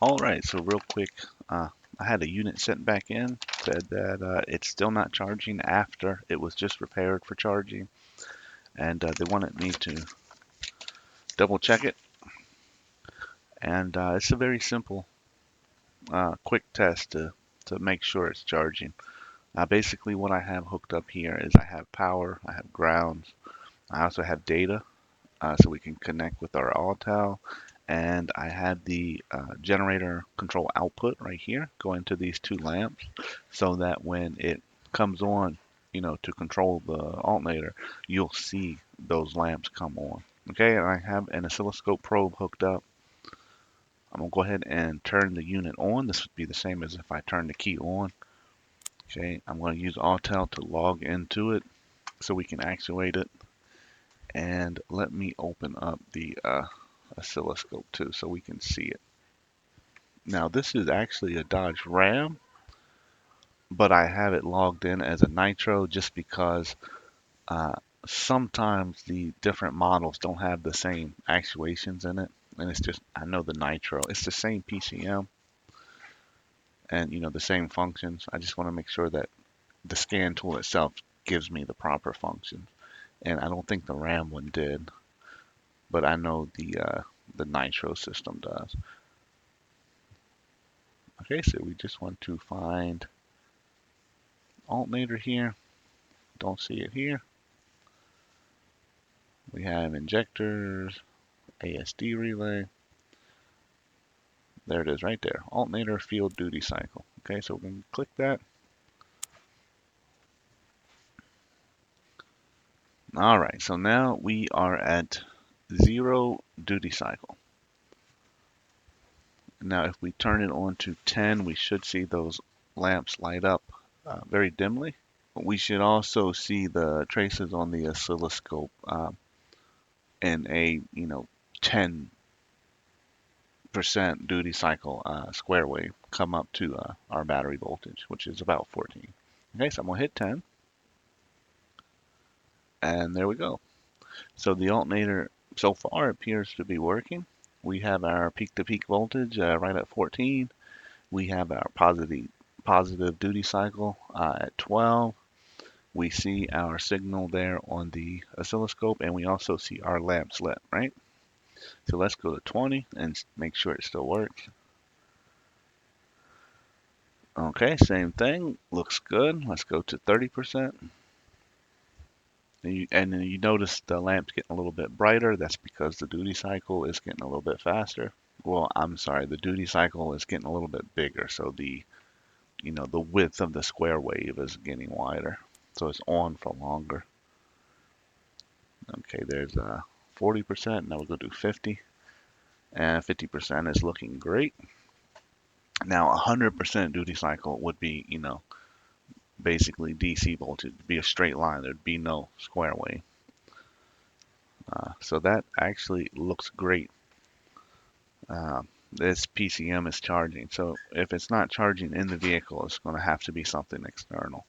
All right, so real quick, I had a unit sent back in, said that it's still not charging after it was just repaired for charging, and they wanted me to double check it, and it's a very simple, quick test to make sure it's charging. Basically, what I have hooked up here is I have power, I have grounds, I also have data, so we can connect with our Autel. And I had the generator control output right here going to these two lamps so that when it comes on, to control the alternator, you'll see those lamps come on. Okay, and I have an oscilloscope probe hooked up. I'm gonna go ahead and turn the unit on. This would be the same as if I turn the key on. Okay, I'm gonna use Autel to log into it so we can actuate it. And let me open up the oscilloscope too so we can see it. Now this is actually a Dodge Ram, but I have it logged in as a Nitro just because uh, sometimes the different models don't have the same actuations in it. And it's just, I know the Nitro, it's the same PCM and the same functions. I just want to make sure that the scan tool itself gives me the proper functions. And I don't think the Ram one did, but I know the Nitro system does. Okay, so we just want to find alternator here. Don't see it here. We have injectors, ASD relay. There it is right there. Alternator field duty cycle. Okay, so we're going to click that. All right, so now we are at 0 duty cycle. Now if we turn it on to 10, we should see those lamps light up very dimly. We should also see the traces on the oscilloscope in a 10% duty cycle square wave come up to our battery voltage, which is about 14. Okay, so I'm gonna hit 10, and there we go. So the alternator so far appears to be working. We have our peak-to-peak voltage right at 14. We have our positive duty cycle at 12. We see our signal there on the oscilloscope, and we also see our lamps lit, right? So let's go to 20 and make sure it still works. Okay, same thing. Looks good. Let's go to 30%. And then you notice the lamp's getting a little bit brighter. That's because the duty cycle is getting a little bit faster. Well, I'm sorry, the duty cycle is getting a little bit bigger. So the width of the square wave is getting wider. So it's on for longer. Okay, there's 40%. Now we'll go to 50. And 50% is looking great. Now 100% duty cycle would be, basically DC voltage. It'd be a straight line. There'd be no square wave. So that actually looks great. Uh, this PCM is charging. So if it's not charging in the vehicle, it's going to have to be something external.